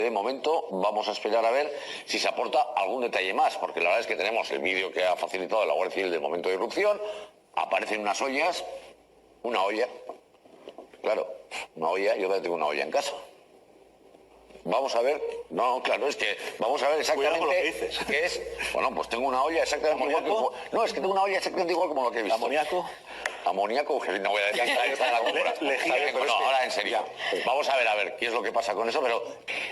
De momento vamos a esperar a ver si se aporta algún detalle más, porque la verdad es que tenemos el vídeo que ha facilitado la Guardia Civil del momento de irrupción, aparecen unas ollas, una olla, claro, una olla, yo también tengo una olla en casa. Vamos a ver, no, claro, es que vamos a ver exactamente lo que dices. qué es. Bueno, pues tengo una olla exactamente igual que... No, es que tengo una olla exactamente igual como lo que he visto. ¿Amoníaco? Amoníaco, que no voy a decir que está en la compra. No, ahora en serio. Vamos a ver qué es lo que pasa con eso, pero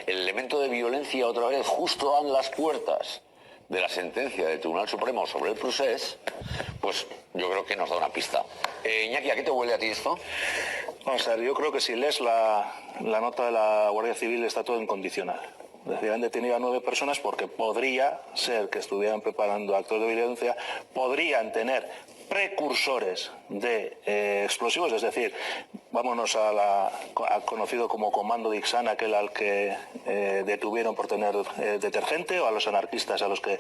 el elemento de violencia otra vez justo a las puertas de la sentencia del Tribunal Supremo sobre el procés, pues yo creo que nos da una pista. Iñaki, ¿a qué te huele a ti esto? Vamos a ver, yo creo que si lees la nota de la Guardia Civil está todo incondicional. Es decir, han detenido a 9 personas porque podría ser que estuvieran preparando actos de violencia, podrían tener precursores de explosivos, es decir, vámonos al conocido como Comando de Ixana, aquel al que detuvieron por tener detergente, o a los anarquistas a los que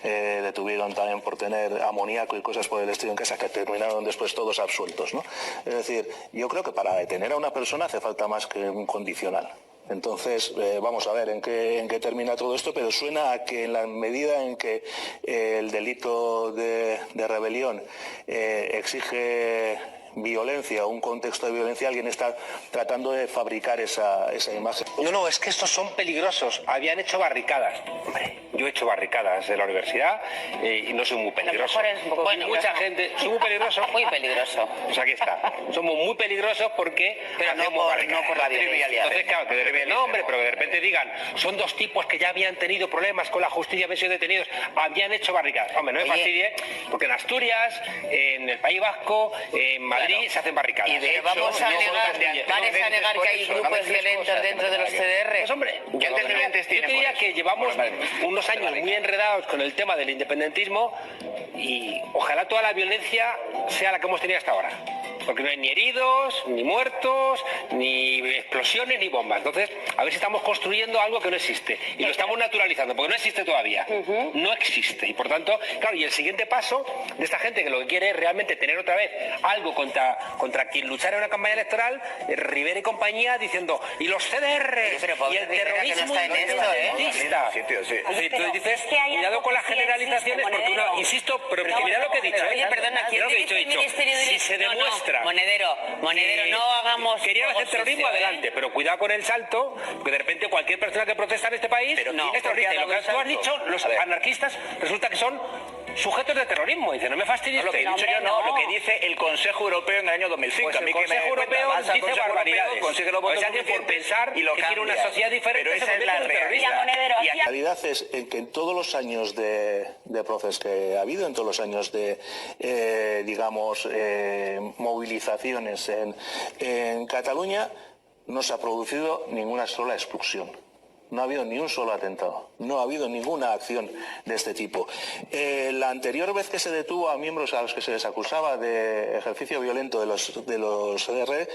detuvieron también por tener amoníaco y cosas por el estilo en casa, que terminaron después todos absueltos, ¿no? Es decir, yo creo que para detener a una persona hace falta más que un condicional. Entonces, vamos a ver en qué termina todo esto, pero suena a que en la medida en que el delito de rebelión exige violencia, un contexto de violencia, alguien está tratando de fabricar esa imagen. No, es que estos son peligrosos. Habían hecho barricadas. Hombre, yo he hecho barricadas en la universidad y no soy muy peligroso. Bueno, mucha gente, soy muy peligroso. Muy peligroso. Pues aquí está. Somos muy peligrosos porque pero no por la violencia. Entonces, claro, que de repente, no, hombre, pero que de repente digan, son 2 tipos que ya habían tenido problemas con la justicia, habían sido detenidos, habían hecho barricadas. Hombre, no me fastidie, porque en Asturias, en el País Vasco, en Madrid se hacen barricadas. Y de vamos a negar que hay grupos violentos dentro de los CDR. Pues hombre, yo te diría que llevamos unos años muy enredados con el tema del independentismo y ojalá toda la violencia sea la que hemos tenido hasta ahora. Porque no hay ni heridos, ni muertos, ni explosiones, ni bombas. Entonces, a ver si estamos construyendo algo que no existe. Y lo estamos naturalizando, porque no existe todavía. No existe. Y por tanto, claro, y el siguiente paso de esta gente que lo que quiere es realmente tener otra vez algo contra quien luchar en una campaña electoral, Rivera y compañía diciendo, y los CDR, y el terrorismo independentista. Tú dices, cuidado con las generalizaciones, porque uno, insisto, pero mira lo que he dicho. Oye, perdona, ¿quién he dicho? Si se demuestra... Monedero, no hagamos... Querían hacer terrorismo, adelante, pero cuidado con el salto, que de repente cualquier persona que protesta en este país es terrorista. Y lo que tú has dicho, los anarquistas resulta que son sujetos de terrorismo. Dice, no me fastidies. Lo que he dicho yo no, lo que dice el Consejo Europeo en el año 2005. Pues el Consejo Europeo dice barbaridades. Consigue los votos por pensar que quiere una sociedad diferente. Pero esa es la realidad. La realidad es que en todos los años de proceso que ha habido, en todos los años de, movilizaciones en Cataluña, no se ha producido ninguna sola explosión. No ha habido ni un solo atentado, no ha habido ninguna acción de este tipo. La anterior vez que se detuvo a miembros a los que se les acusaba de ejercicio violento de los CDR,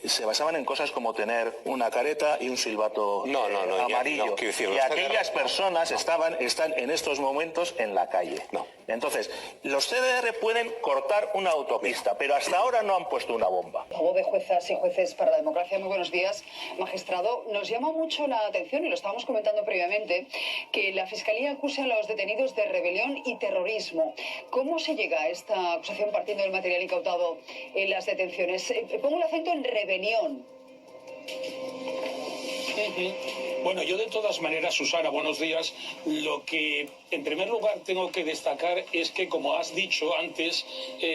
se basaban en cosas como tener una careta y un silbato amarillo. Y aquellas personas están en estos momentos en la calle. Entonces, los CDR pueden cortar una autopista, pero hasta ahora no han puesto una bomba. Juego de juezas y jueces para la democracia, muy buenos días, magistrado. Nos llama mucho la atención, y lo estábamos comentando previamente, que la Fiscalía acuse a los detenidos de rebelión y terrorismo. ¿Cómo se llega a esta acusación partiendo del material incautado en las detenciones? Pongo el acento en rebelión. Bueno, yo de todas maneras, Susana, buenos días. Lo que en primer lugar tengo que destacar es que, como has dicho antes,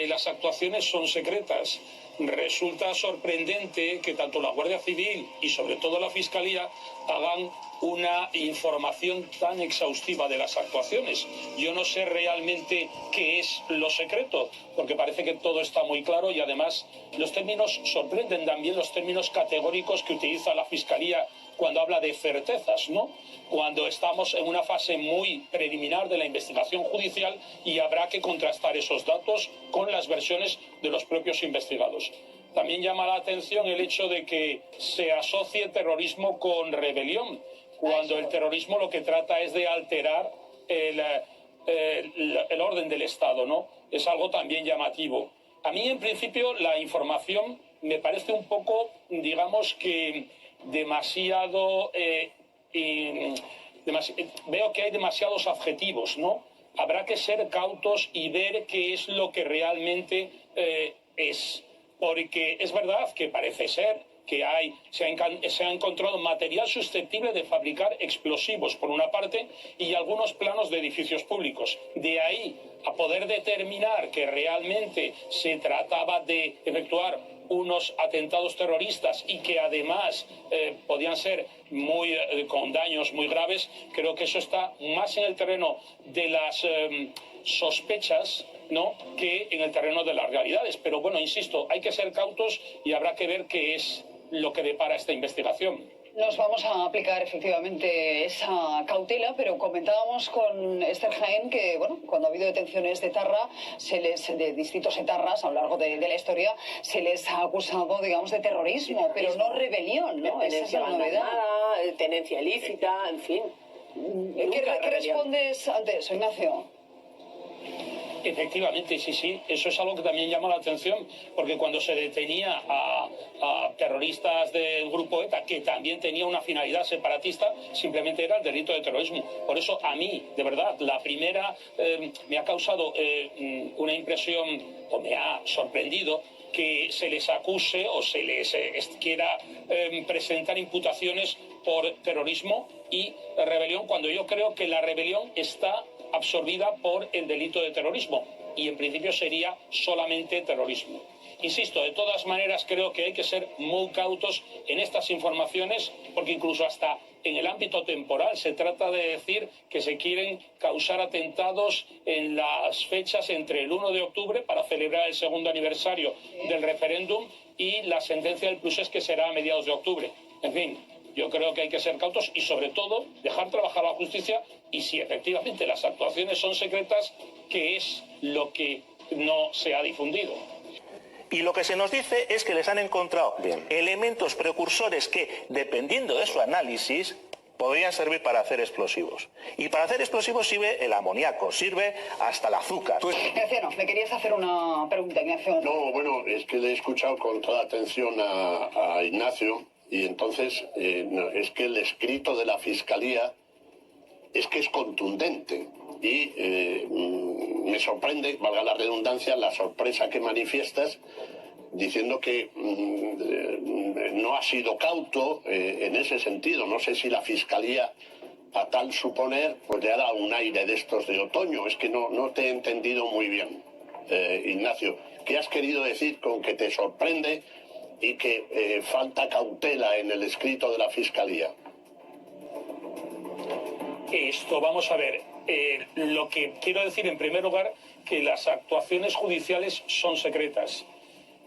las actuaciones son secretas. Resulta sorprendente que tanto la Guardia Civil y sobre todo la Fiscalía hagan una información tan exhaustiva de las actuaciones. Yo no sé realmente qué es lo secreto, porque parece que todo está muy claro y además los términos sorprenden también, los términos categóricos que utiliza la Fiscalía cuando habla de certezas, ¿no? Cuando estamos en una fase muy preliminar de la investigación judicial y habrá que contrastar esos datos con las versiones de los propios investigados. También llama la atención el hecho de que se asocie terrorismo con rebelión, cuando el terrorismo lo que trata es de alterar el orden del Estado, ¿no? Es algo también llamativo. A mí, en principio, la información me parece un poco, digamos que demasiado veo que hay demasiados adjetivos, ¿no? Habrá que ser cautos y ver qué es lo que realmente es. Porque es verdad que parece ser que se ha encontrado material susceptible de fabricar explosivos, por una parte, y algunos planos de edificios públicos. De ahí a poder determinar que realmente se trataba de efectuar unos atentados terroristas y que además podían ser con daños muy graves, creo que eso está más en el terreno de las sospechas, ¿no?, que en el terreno de las realidades. Pero bueno, insisto, hay que ser cautos y habrá que ver qué es lo que depara esta investigación. Nos vamos a aplicar efectivamente esa cautela, pero comentábamos con Esther Jaén que, bueno, cuando ha habido detenciones de etarra, de distintos etarras a lo largo de la historia, se les ha acusado, digamos, de terrorismo, pero no rebelión, ¿no? Esa es la novedad. Tenencia ilícita, en fin. ¿Qué respondes ante eso, Ignacio? Efectivamente, sí. Eso es algo que también llama la atención, porque cuando se detenía a terroristas del grupo ETA, que también tenía una finalidad separatista, simplemente era el delito de terrorismo. Por eso a mí, de verdad, la primera me ha causado una impresión, o me ha sorprendido, que se les acuse o se les quiera presentar imputaciones por terrorismo y rebelión, cuando yo creo que la rebelión está absorbida por el delito de terrorismo y en principio sería solamente terrorismo. Insisto, de todas maneras creo que hay que ser muy cautos en estas informaciones, porque incluso hasta en el ámbito temporal se trata de decir que se quieren causar atentados en las fechas entre el 1 de octubre para celebrar el segundo aniversario del referéndum y la sentencia del procés, que será a mediados de octubre. En fin, yo creo que hay que ser cautos y, sobre todo, dejar trabajar a la justicia, y si efectivamente las actuaciones son secretas, que es lo que no se ha difundido. Y lo que se nos dice es que les han encontrado elementos precursores que, dependiendo de su análisis, podrían servir para hacer explosivos. Y para hacer explosivos sirve el amoníaco, sirve hasta el azúcar. Ignacio, ¿me querías hacer una pregunta, Ignacio? No, bueno, es que le he escuchado con toda atención a Ignacio, y entonces es que el escrito de la Fiscalía es que es contundente. Y me sorprende, valga la redundancia, la sorpresa que manifiestas diciendo que no ha sido cauto en ese sentido. No sé si la Fiscalía, a tal suponer, pues le ha dado un aire de estos de otoño. Es que no te he entendido muy bien, Ignacio. ¿Qué has querido decir con que te sorprende y que falta cautela en el escrito de la Fiscalía? Vamos a ver, lo que quiero decir en primer lugar, que las actuaciones judiciales son secretas.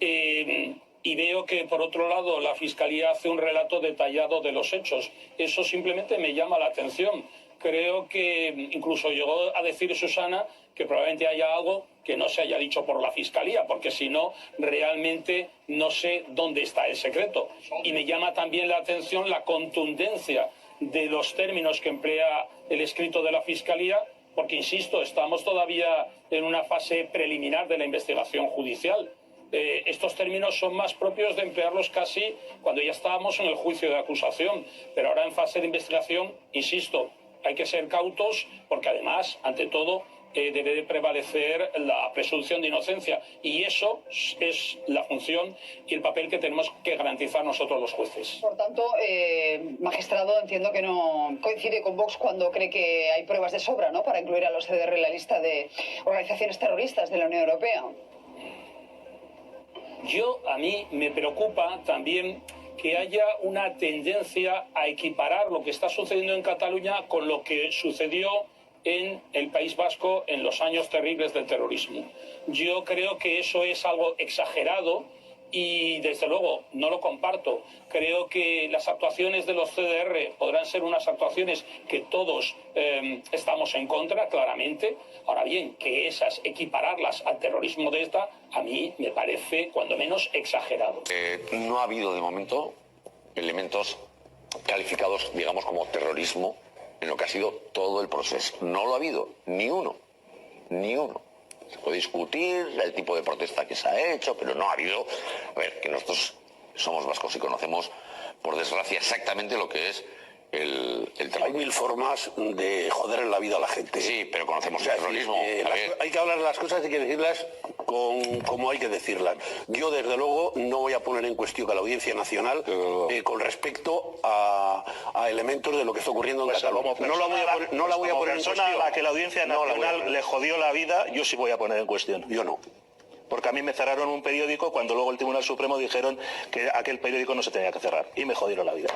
Y veo que, por otro lado, la Fiscalía hace un relato detallado de los hechos. Eso simplemente me llama la atención. Creo que incluso llegó a decir Susana que probablemente haya algo que no se haya dicho por la Fiscalía, porque si no, realmente no sé dónde está el secreto. Y me llama también la atención la contundencia de los términos que emplea el escrito de la Fiscalía, porque, insisto, estamos todavía en una fase preliminar de la investigación judicial. Estos términos son más propios de emplearlos casi cuando ya estábamos en el juicio de acusación, pero ahora en fase de investigación, insisto, hay que ser cautos, porque además, ante todo, debe de prevalecer la presunción de inocencia, y eso es la función y el papel que tenemos que garantizar nosotros los jueces. Por tanto, magistrado, entiendo que no coincide con Vox cuando cree que hay pruebas de sobra, ¿no?, para incluir a los CDR en la lista de organizaciones terroristas de la Unión Europea. A mí me preocupa también que haya una tendencia a equiparar lo que está sucediendo en Cataluña con lo que sucedió en el País Vasco en los años terribles del terrorismo. Yo creo que eso es algo exagerado y, desde luego, no lo comparto. Creo que las actuaciones de los CDR podrán ser unas actuaciones que todos estamos en contra, claramente. Ahora bien, que esas equipararlas al terrorismo de ETA, a mí me parece, cuando menos, exagerado. No ha habido, de momento, elementos calificados, digamos, como terrorismo en lo que ha sido todo el proceso. No lo ha habido, ni uno. Se puede discutir el tipo de protesta que se ha hecho, pero no ha habido... A ver, que nosotros somos vascos y conocemos, por desgracia, exactamente lo que es el terrorismo. Hay mil formas de joder en la vida a la gente. Sí, pero conocemos el terrorismo. Hay que hablar de las cosas y hay que decirlas como hay que decirlas. Yo, desde luego, no voy a poner en cuestión a la Audiencia Nacional con respecto a elementos de lo que está ocurriendo en Cataluña. No la voy a poner en cuestión. A la que la Audiencia Nacional le jodió la vida, yo sí voy a poner en cuestión. Yo no. Porque a mí me cerraron un periódico cuando luego el Tribunal Supremo dijeron que aquel periódico no se tenía que cerrar. Y me jodieron la vida.